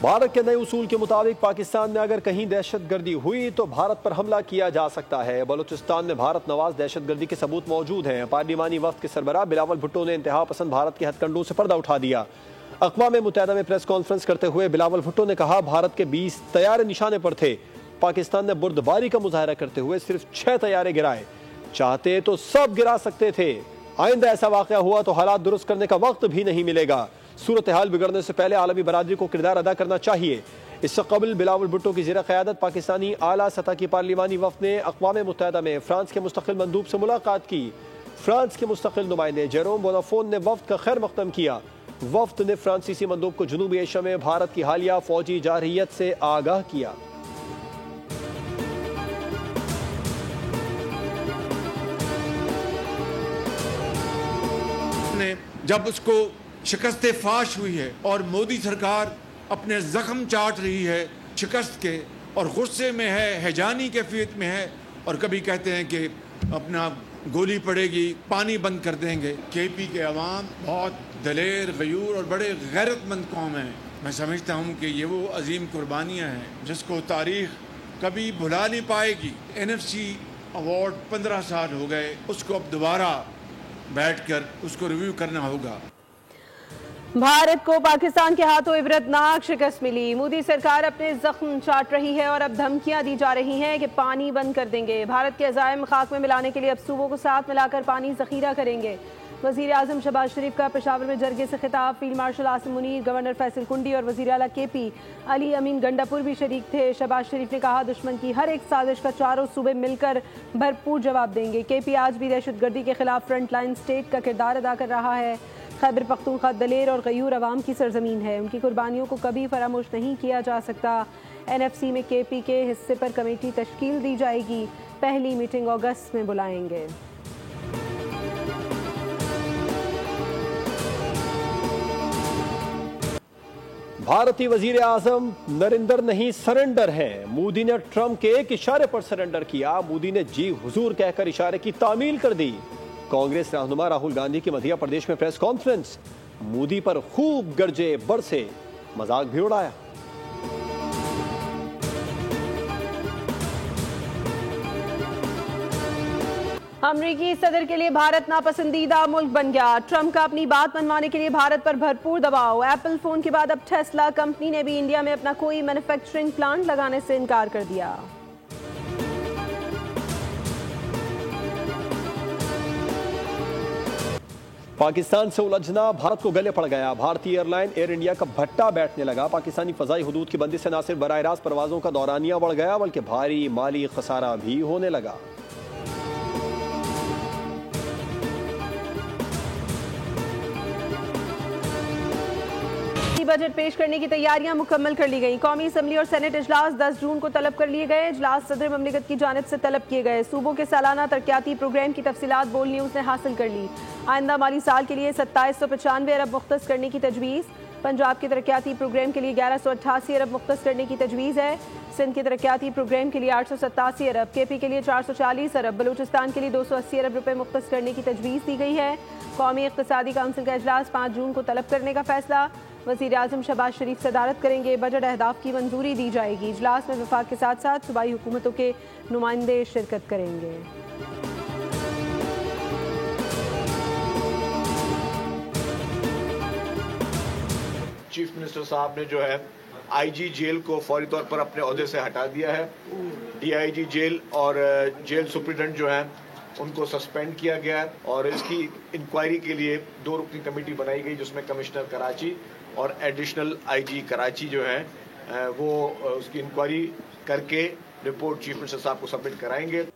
भारत के नए उसूल के मुताबिक पाकिस्तान में अगर कहीं दहशतगर्दी हुई तो भारत पर हमला किया जा सकता है। बलूचिस्तान में भारत नवाज दहशतगर्दी के सबूत मौजूद हैं। पार्लिमानी वफ्द के सरबराह बिलावल भुट्टो ने इंतहा पसंद भारत के हथकंडों से पर्दा उठा दिया। अक़वाम मुत्तहिदा में प्रेस कॉन्फ्रेंस करते हुए बिलावल भुट्टो ने कहा, भारत के 20 तैयारे निशाने पर थे। पाकिस्तान ने बुर्दबारी का मुजाहरा करते हुए सिर्फ 6 तैयारे गिराए। चाहते तो सब गिरा सकते थे। आइंदा ऐसा वाक़या हुआ तो हालात दुरुस्त करने का वक्त भी नहीं मिलेगा। सूरत हाल बिगड़ने से पहले आलमी बरादरी को किरदार अदा करना चाहिए। इससे कबल बिलावल भुट्टो की ज़ेर क़यादत पाकिस्तानी आला सतह की पार्लिमानी वफ़द ने अक़वाम मुत्तहिदा में फ्रांस के मुस्तक़िल मंदूब से मुलाकात की। फ्रांस के मुस्तक़िल नुमाइंदे जेरोम बोनाफोन ने वफ़द का खैर मक़दम किया। वफ़द ने फ्रांसीसी मंदूब को जनूबी एशिया में भारत की हालिया फ़ौजी जारहियत से आगाह किया। जब उसको शिकस्त फाश हुई है और मोदी सरकार अपने जख्म चाट रही है शिकस्त के और गुस्से में है, हैजानी कैफियत में है, और कभी कहते हैं कि अपना गोली पड़ेगी, पानी बंद कर देंगे। केपी के अवाम बहुत दलेर, गयूर और बड़े गैरतमंद कौम है। मैं समझता हूँ कि ये वो अजीम कुर्बानियाँ हैं जिसको तारीख कभी भुला नहीं पाएगी। NFC अवार्ड 15 साल हो गए, उसको अब दोबारा बैठकर उसको रिव्यू करना होगा। भारत को पाकिस्तान के हाथों इबरतनाक शिकस्त मिली। मोदी सरकार अपने जख्म चाट रही है और अब धमकियां दी जा रही हैं कि पानी बंद कर देंगे। भारत के अज़ाइम खाक में मिलाने के लिए अब सूबों को साथ मिलाकर पानी ज़ख़ीरा करेंगे। वज़ीर आज़म शहबाज शरीफ का पेशावर में जरगे से खिताब। Field marshal Asim Munir, governor Faisal कुंडी और वज़ीर आला KP अली अमीन गंडापुर भी शरीक थे। शहबाज शरीफ ने कहा, दुश्मन की हर एक साजिश का चारों सूबे मिलकर भरपूर जवाब देंगे। KP आज भी दहशतगर्दी के खिलाफ फ्रंट लाइन स्टेट का किरदार अदा कर रहा है। खैबर पख्तूनख्वा दलेर और गयूर अवाम की सरजमीन है। उनकी कुर्बानियों को कभी फरामोश नहीं किया जा सकता। NFC में KP के हिस्से पर कमेटी तश्कील दी जाएगी। पहली मीटिंग अगस्त में बुलाएंगे। भारतीय वजीर आजम नरेंद्र नहीं सरेंडर है। मोदी ने ट्रंप के एक इशारे पर सरेंडर किया। मोदी ने जी हुजूर कहकर इशारे की तामील कर दी। कांग्रेस रहनुमा राहुल गांधी की मध्य प्रदेश में प्रेस कॉन्फ्रेंस। मोदी पर खूब गरजे बरसे, मजाक भी उड़ाया। अमरीकी सदर के लिए भारत नापसंदीदा मुल्क बन गया। ट्रंप का अपनी बात मनवाने के लिए भारत पर भरपूर दबाव। एप्पल फोन के बाद अब टेस्ला कंपनी ने भी इंडिया में अपना कोई मैन्युफैक्चरिंग प्लांट लगाने से इनकार कर दिया। पाकिस्तान से उलझना भारत को गले पड़ गया। भारतीय एयरलाइन एयर इंडिया का भट्टा बैठने लगा। पाकिस्तानी फजाई हुदूद की बंदी से न सिर्फ बराह रास्त परवाजों का दौरानिया बढ़ गया बल्कि भारी माली खसारा भी होने लगा। बजट पेश करने की तैयारियां मुकम्मल कर ली गई। कौमी असम्बली और सेनेट इजलास 10 जून को तलब कर लिए गए। इजलास सदर ममलिकत की जानिब से तलब किए गए। सूबों के सालाना तरक्याती प्रोग्राम की तफसीलात बोल न्यूज़ ने हासिल कर ली। आइंदा माली साल के लिए 2795 अरब मुख्तस करने की तजवीज़। पंजाब के तरक्याती प्रोग्राम के लिए 1188 अरब मुख्तस करने की तजवीज़ है। सिंध के तरक्याती प्रोग्राम के लिए 887 अरब, KP के लिए 440 अरब, बलूचिस्तान के लिए 280 अरब रुपए मुख्तस करने की तजवीज़ दी गई है। कौमी इक़्तिसादी काउंसिल का इजलास 5 जून को तलब करने का फैसला। वज़ीर आज़म शहबाज शरीफ सदारत करेंगे। बजट अहदाफ की मंजूरी दी जाएगी। इजलास में वफाक के साथ साथ सूबाई हुकूमतों के नुमाइंदे शिरकत करेंगे। चीफ मिनिस्टर साहब ने जो है IG जेल को फौरी तौर पर अपने ओहदे से हटा दिया है। DIG जेल और जेल सुप्रिटेंडेंट जो है उनको सस्पेंड किया गया है और इसकी इंक्वायरी के लिए 2 रुकनी कमेटी बनाई गई जिसमें कमिश्नर कराची और एडिशनल IG कराची जो है वो उसकी इंक्वायरी करके रिपोर्ट चीफ मिनिस्टर साहब को सबमिट कराएंगे।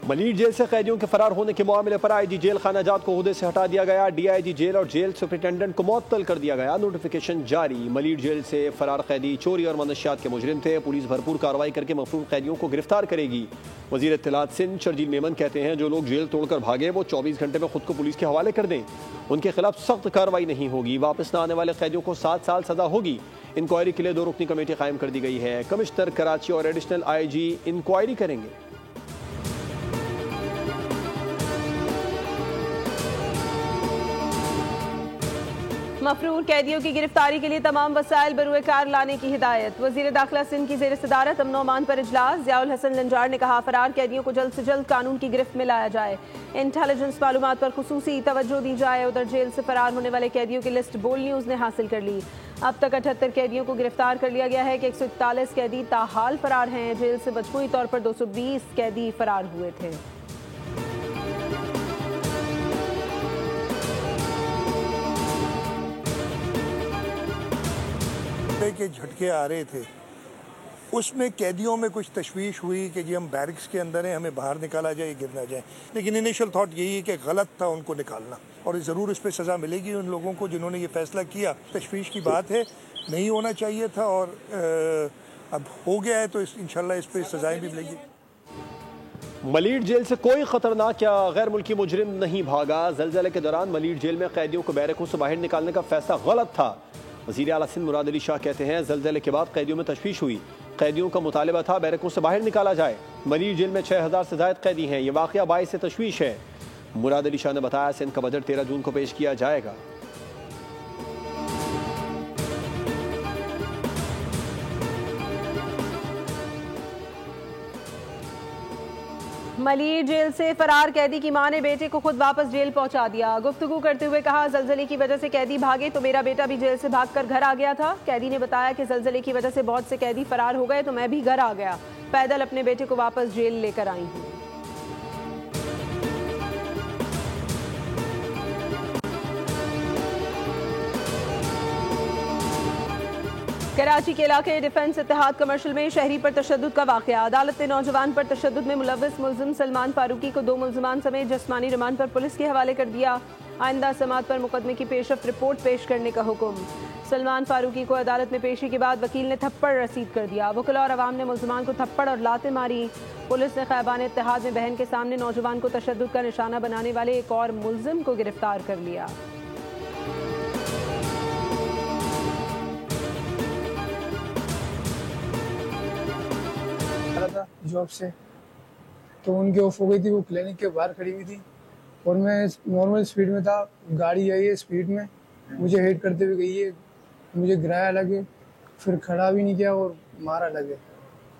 मलीर जेल से कैदियों के फरार होने के मामले पर IG जेल खानाजात को ओहदे से हटा दिया गया। DIG जेल और जेल सुपरिटेंडेंट को मुअत्तल कर दिया गया। नोटिफिकेशन जारी। मलीर जेल से फरार कैदी चोरी और मनशियात के मुजरिम थे। पुलिस भरपूर कार्रवाई करके मफरूर कैदियों को गिरफ्तार करेगी। वजीर इत्तलात सिंध शर्जील मेमन कहते हैं, जो लोग जेल तोड़कर भागे वो 24 घंटे में खुद को पुलिस के हवाले कर दें। उनके खिलाफ सख्त कार्रवाई नहीं होगी। वापस न आने वाले कैदियों को 7 साल सजा होगी। इंक्वायरी के लिए 2 रुकनी कमेटी कायम कर दी गई है। कमिश्नर कराची और एडिशनल IG इंक्वायरी करेंगे। मफरूर कैदियों की गिरफ्तारी के लिए तमाम वसाइल बरूए कार लाने की हिदायत। वजीर दाखिला सिंध की जेर सदारत अमन अमान पर इजलास। ज़ियाउल हसन लंजार ने कहा, फरार कैदियों को जल्द से जल्द कानून की गिरफ्त में लाया जाए, इंटेलिजेंस मालूमात पर खुसूसी तवज्जो दी जाए। उधर जेल से फरार होने वाले कैदियों की लिस्ट बोल न्यूज़ ने हासिल कर ली। अब तक 78 कैदियों को गिरफ्तार कर लिया गया है कि 141 कैदी ताहाल फरार हैं। जेल से मजमूई तौर पर 220 कैदी फरार हुए थे। के झटके आ रहे थे, उसमें कैदियों में कुछ तशवीश हुई कि जी हम बैरिक्स के अंदर हैं, हमें बाहर निकाला जाए, गिर ना जाए। लेकिन इनिशियल थॉट यही है कि गलत था उनको निकालना, और ज़रूर इस पर सज़ा मिलेगी उन लोगों को जिन्होंने ये फैसला किया। तशवीश की बात है, नहीं होना चाहिए था और अब हो गया है, तो इंशाल्लाह इस पर सज़ाएँ भी मिलेगी। मलीड जेल से कोई खतरनाक या गैर मुल्की मुजरिम नहीं भागा। ज़लज़ले के दौरान मलीड जेल में कैदियों को बैरकों से बाहर निकालने का फैसला गलत था। वज़ीर आला सिंध मुराद अली शाह कहते हैं, ज़लज़ले के बाद कैदियों में तशवीश हुई, कैदियों का मुतालबा था बैरकों से बाहर निकाला जाए। मलीड जेल में 6000 से ज़ायद कैदी हैं। ये वाक़या बाइस से तशवीश है। मुराद अली शाह ने बताया, सिंध का बजट 13 जून को पेश किया जाएगा। मलीर जेल से फरार कैदी की मां ने बेटे को खुद वापस जेल पहुंचा दिया। गुफ्तगू करते हुए कहा, जलजले की वजह से कैदी भागे तो मेरा बेटा भी जेल से भागकर घर आ गया था। कैदी ने बताया कि जलजले की वजह से बहुत से कैदी फरार हो गए तो मैं भी घर आ गया, पैदल अपने बेटे को वापस जेल लेकर आई हूँ। कराची के इलाके डिफेंस इत्तेहाद कमर्शियल में शहरी पर तशद्दुद का वाक़या। अदालत ने नौजवान पर तशद्दुद में मुलव्वस मुल्ज़िम सलमान फारूकी को 2 मुल्ज़िमान समेत जिस्मानी रिमांड पर पुलिस के हवाले कर दिया। आइंदा समाअत पर मुकदमे की पेशरफ्त रिपोर्ट पेश करने का हुक्म। सलमान फारूकी को अदालत में पेशी के बाद वकील ने थप्पड़ रसीद कर दिया। वकील और अवाम ने मुल्ज़िमान को थप्पड़ और लातें मारी। पुलिस ने ख़ैबान इत्तेहाद में बहन के सामने नौजवान को तशद्दुद का निशाना बनाने वाले एक और मुल्ज़िम को गिरफ्तार कर लिया। था जॉब से, तो उनकी ऑफ हो गई थी, वो क्लिनिक के बाहर खड़ी हुई थी और मैं नॉर्मल स्पीड में था। गाड़ी आई है स्पीड में, मुझे हिट करते हुए गई है, मुझे गिराया लगे, फिर खड़ा भी नहीं किया और मारा लगे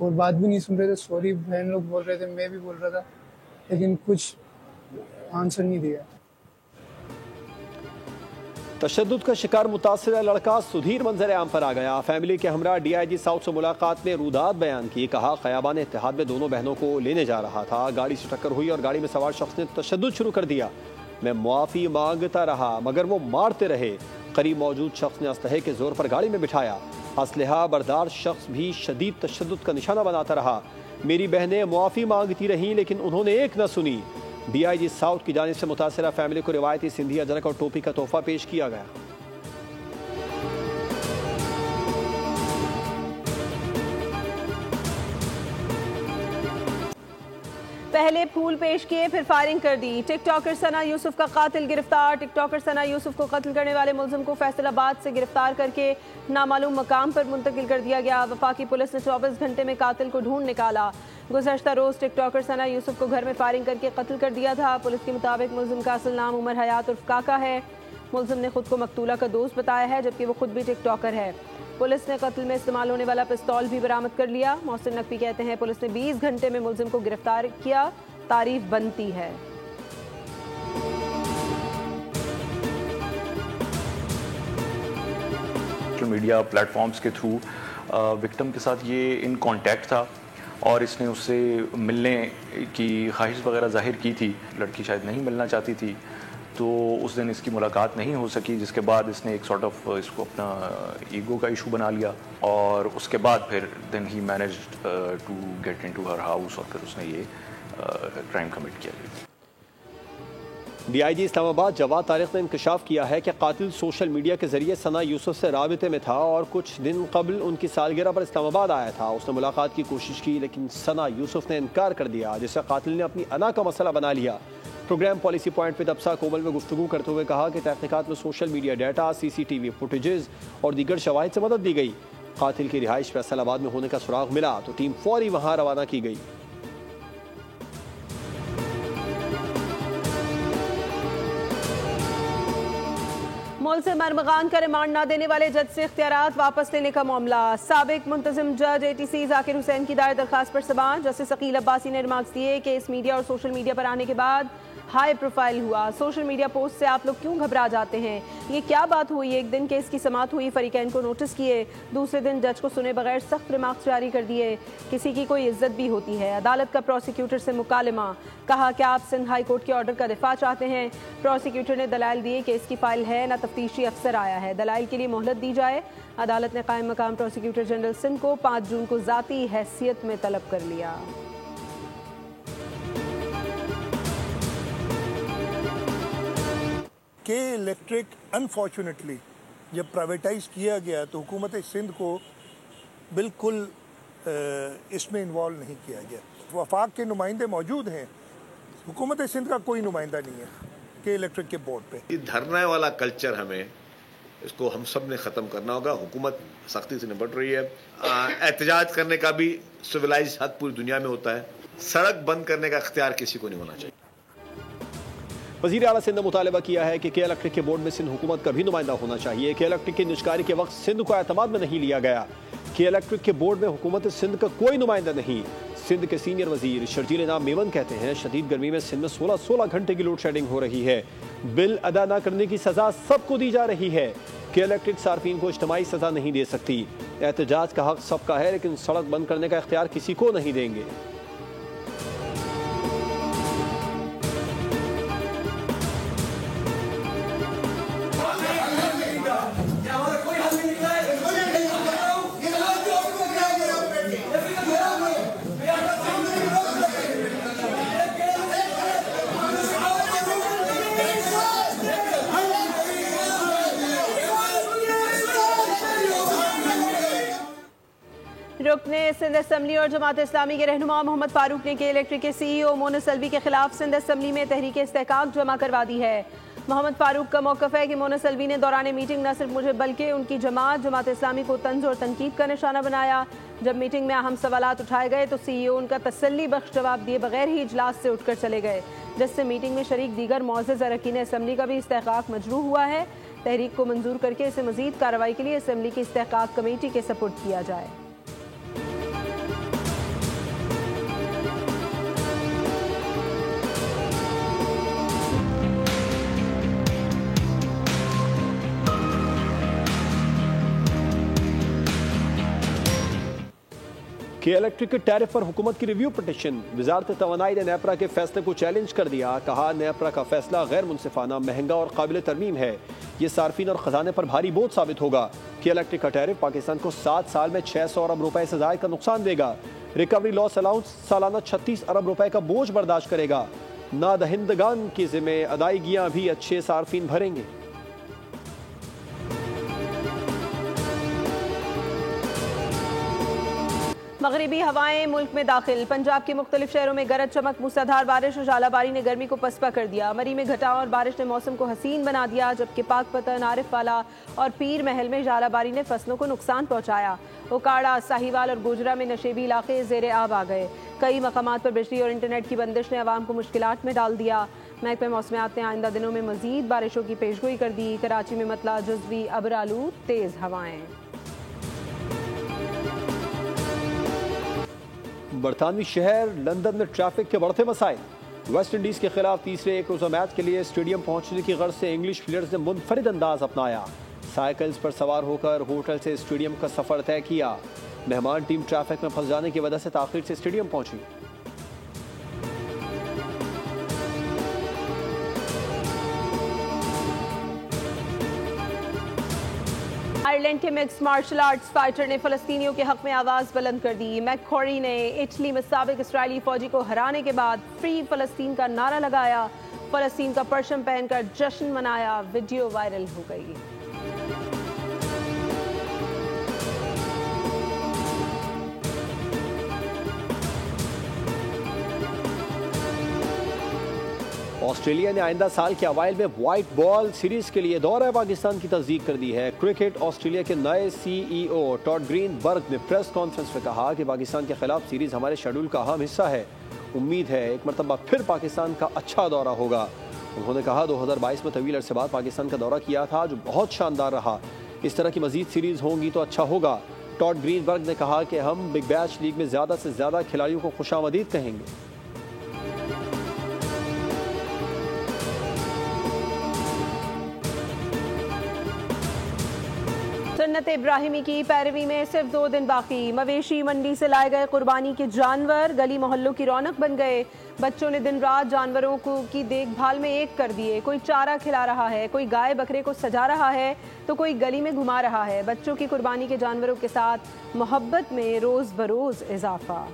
और बात भी नहीं सुन रहे थे। सॉरी बहन लोग बोल रहे थे, मैं भी बोल रहा था, लेकिन कुछ आंसर नहीं दिया। तशद्दुद का शिकार मुतासिरा लड़का सुधीर मंजर आम पर आ गया। फैमिली के हमरा DIG साउथ से मुलाकात में रूदात बयान की। कहा, ख़याबान इत्तेहाद में दोनों बहनों को लेने जा रहा था, गाड़ी से टक्कर हुई और गाड़ी में सवार शख्स ने तशद्दुद शुरू कर दिया। मैं मुआफ़ी मांगता रहा मगर वो मारते रहे। करीब मौजूद शख्स ने असलहे के जोर पर गाड़ी में बिठाया। असलहा बरदार शख्स भी शदीद तशद्दुद का निशाना बनाता रहा। मेरी बहनें मुआफ़ी मांगती रहीं लेकिन उन्होंने एक न सुनी। DIG साउथ की जानिब से मुतासिरा फैमिली को रिवायती सिंधी अजरक और टोपी का तोहफा पेश किया गया। पहले फूल पेश किए फिर फायरिंग कर दी। टिकटॉकर सना यूसुफ का कातिल गिरफ्तार। टिकटॉकर सना यूसुफ को कत्ल करने वाले मुल्जिम को फैसलाबाद से गिरफ्तार करके नामालूम मकाम पर मुंतकिल कर दिया गया। वफाकी पुलिस ने 24 घंटे में कातिल को ढूंढ निकाला। गुज़श्ता रोज टिकटॉकर सना यूसुफ को घर में फायरिंग करके कत्ल कर दिया था। पुलिस के मुताबिक मुल्जिम का असल नाम उमर हयात उर्फ काका है। मुल्जिम ने खुद को मकतूला का दोस्त बताया है, जबकि वो खुद भी टिकटॉकर है। पुलिस ने कत्ल में इस्तेमाल होने वाला पिस्तौल भी बरामद कर लिया। मोहसिन नकवी कहते हैं, पुलिस ने 20 घंटे में मुल्जिम को गिरफ्तार किया, तारीफ बनती है। सोशल मीडिया प्लेटफॉर्म्स के थ्रू विक्टिम के साथ ये इन कांटेक्ट था और इसने उससे मिलने की ख्वाहिश वगैरह जाहिर की थी। लड़की शायद नहीं मिलना चाहती थी, तो उस दिन इसकी मुलाकात नहीं हो सकी, जिसके बाद इसने एक सॉर्ट ऑफ इसको अपना ईगो का इशू बना लिया और उसके बाद फिर then he managed to get into her house और फिर उसने ये क्राइम कमिट किया। DIG इस्लामाबाद जवाद तारिक ने इंकशाफ किया है कि कातिल सोशल मीडिया के जरिए सना यूसुफ से राबिते में था और कुछ दिन कबल उनकी सालगिरह पर इस्लामाबाद आया था। उसने मुलाकात की कोशिश की लेकिन सना यूसुफ ने इनकार कर दिया, जिससे कातिल ने अपनी अना का मसला बना लिया। प्रोग्राम पॉलिसी पॉइंट पे दबसा कोमल में गुफ्तगू करते हुए कहा कि तहकीकात में social media data, CCTV footages और दीगर शवाहिद से मदद दी गई। कातिल की रिहाइश फैसलाबाद में होने का सुराग मिला तो टीम फौरी वहां रवाना की गई। मुल्क से मरमगान का रिमांड न देने वाले जज से इख्तियारात वापस लेने का मामला। साबिक मुंतजिम जज ATC जाकिर हुसैन की दायर दरखास्त पर समाअत। जस्टिस अकील अब्बासी ने रिमार्क्स दिए कि इस मीडिया और सोशल मीडिया पर आने के बाद हाई प्रोफाइल हुआ। सोशल मीडिया पोस्ट से आप लोग क्यों घबरा जाते हैं? ये क्या बात हुई? एक दिन केस की समाअत हुई, फरीकैन को नोटिस किए, दूसरे दिन जज को सुने बगैर सख्त रिमार्क्स जारी कर दिए। किसी की कोई इज्जत भी होती है? अदालत का प्रोसिक्यूटर से मुकालमा, कहा कि आप सिंध हाई कोर्ट के ऑर्डर का दिफा चाहते हैं। प्रोसिक्यूटर ने दलाइल दिए कि इसकी फाइल है, ना तफ्तीशी अफसर आया है, दलाइल के लिए मोहलत दी जाए। अदालत ने कायम मकाम प्रोसिक्यूटर जनरल सिंध को 5 जून को जाती हैसियत में तलब कर लिया। के इलेक्ट्रिक अनफॉर्चुनेटली जब प्राइवेटाइज किया गया तो हुकूमत सिंध को बिल्कुल इसमें इन्वॉल्व नहीं किया गया। वफाक के नुमाइंदे मौजूद हैं, हुकूमत सिंध का कोई नुमाइंदा नहीं है के इलेक्ट्रिक के बोर्ड पे। ये धरने वाला कल्चर हमें इसको हम सब ने ख़त्म करना होगा। हुकूमत सख्ती से निपट रही है। एहतजाज करने का भी सिविलाइज हक पूरी दुनिया में होता है। सड़क बंद करने का इख्तियार किसी को नहीं होना चाहिए। वज़ीर आला सिंध ने मुतालबा किया है कि के इलेक्ट्रिक के बोर्ड में सिंध हुकूमत का भी नुमाइंदा होना चाहिए। के इलेक्ट्रिक की निष्कारी के वक्त सिंध को एतमाद में नहीं लिया गया। के इलेक्ट्रिक के बोर्ड में हुकूमत सिंध का कोई नुमाइंदा नहीं। सिंध के सीनियर वजीर शर्जील इनाम मेमन कहते हैं शदीद गर्मी में सिंध में 16 घंटे की लोड शेडिंग हो रही है। बिल अदा न करने की सजा सबको दी जा रही है। के इलेक्ट्रिक सार्फिन को इज्तिमाई सजा नहीं दे सकती। एहतजाज का हक सबका है, लेकिन सड़क बंद करने का इख्तियार किसी को नहीं देंगे। रुकने सिंध असम्बली और जमात इस्लामी के रहनुमा मोहम्मद फारूक ने के इलेक्ट्रिक के CEO मोनस अलवी के खिलाफ सिंध असम्बली में तहरीक इस्तेहकाक जमा करवा दी है। मोहम्मद फारूक का मौक़िफ़ है कि मोनस अलवी ने दौरान मीटिंग न सिर्फ मुझे बल्कि उनकी जमात इस्लामी को तंज और तनकीद का निशाना बनाया। जब मीटिंग में अहम सवालात उठाए गए तो CEO उनका तसल्ली बख्श जवाब दिए बगैर ही इजलास से उठकर चले गए, जिससे मीटिंग में शरीक दीगर मुअज़्ज़ज़ अरकान असम्बली का भी इस्तेहकाक मजरूह हुआ है। तहरीक को मंजूर करके इसे मज़ीद कार्रवाई के लिए असम्बली की इस्तेहकाक कमेटी के सपुर्द किया जाए। के इलेक्ट्रिक के टैरिफ पर हुकूमत की रिव्यू पिटिशन। वजारत तवानाई ने नेपरा के फैसले को चैलेंज कर दिया। कहा नेपरा का फैसला गैर मुनसिफाना, महंगा और काबिल तरमीम है। ये सार्फिन और खजाने पर भारी बोझ साबित होगा। के इलेक्ट्रिक का टैरिफ पाकिस्तान को 7 साल में 600 अरब रुपए से ज़ायद का नुकसान देगा। रिकवरी लॉस अलाउंस सालाना 36 अरब रुपए का बोझ बर्दाश्त करेगा। नादहिंदगान की ज़िम्मे अदायगियाँ भी अच्छे सार्फिन भरेंगे। मगरिबी हवाएं मुल्क में दाखिल। पंजाब के मुख्तलिफ शहरों में गरज चमक, मूसलाधार बारिश और झालाबारी ने गर्मी को पसपा कर दिया। मरी में घटाव और बारिश ने मौसम को हसीन बना दिया, जबकि पाकपतन, आरिफ वाला और पीर महल में झालाबारी ने फसलों को नुकसान पहुंचाया। उकाड़ा, साहिवाल और गुजरा में नशेबी इलाके ज़ेरे आब आ गए। कई मकामात पर बिजली और इंटरनेट की बंदिश ने आवाम को मुश्किलात में डाल दिया। महकमे मौसमियात ने आइंदा दिनों में मजीद बारिशों की पेशगोई कर दी। कराची में मतला जुज़वी अबरालूद, तेज़ हवाएं। बरतानवी शहर लंदन में ट्रैफिक के बढ़ते मसाइल। वेस्ट इंडीज के खिलाफ तीसरे एक रोजा मैच के लिए स्टेडियम पहुंचने की गर्ज से इंग्लिश प्लेयर्स ने मुनफरिद अंदाज अपनाया। साइकिल्स पर सवार होकर होटल से स्टेडियम का सफर तय किया। मेहमान टीम ट्रैफिक में फंस जाने की वजह से ताखीर से स्टेडियम पहुंची। आयरलैंड के मिक्स मार्शल आर्ट्स फाइटर ने फलस्तीनियों के हक में आवाज बुलंद कर दी। मैकखॉरी ने इटली में साबिक इसराइली फौजी को हराने के बाद फ्री फलस्तीन का नारा लगाया। फलस्तीन का परचम पहनकर जश्न मनाया। वीडियो वायरल हो गई। ऑस्ट्रेलिया ने आइंदा साल के अवाइल में व्हाइट बॉल सीरीज के लिए दौरा पाकिस्तान की तस्दीक कर दी है। क्रिकेट ऑस्ट्रेलिया के नए CEO टॉड ग्रीनबर्ग ने प्रेस कॉन्फ्रेंस में कहा कि पाकिस्तान के खिलाफ सीरीज हमारे शेड्यूल का अहम हिस्सा है। उम्मीद है एक मरतबा फिर पाकिस्तान का अच्छा दौरा होगा। उन्होंने कहा 2022 में तवील अरसे बाद पाकिस्तान का दौरा किया था जो बहुत शानदार रहा। इस तरह की मजीद सीरीज होंगी तो अच्छा होगा। टॉड ग्रीनबर्ग ने कहा कि हम बिग बैश लीग में ज़्यादा से ज़्यादा खिलाड़ियों को खुशामदीद कहेंगे। सुन्नत इब्राहिमी की पैरवी में सिर्फ 2 दिन बाकी। मवेशी मंडी से लाए गए कुर्बानी के जानवर गली मोहल्लों की रौनक बन गए। बच्चों ने दिन रात जानवरों की देखभाल में एक कर दिए। कोई चारा खिला रहा है, कोई गाय बकरे को सजा रहा है तो कोई गली में घुमा रहा है। बच्चों की कुर्बानी के जानवरों के साथ मोहब्बत में रोज बरोज इजाफा।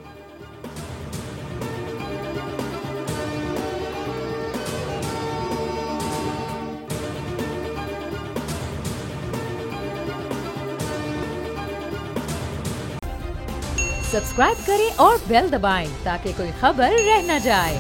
सब्सक्राइब करें और बेल दबाएं ताकि कोई खबर रह न जाए।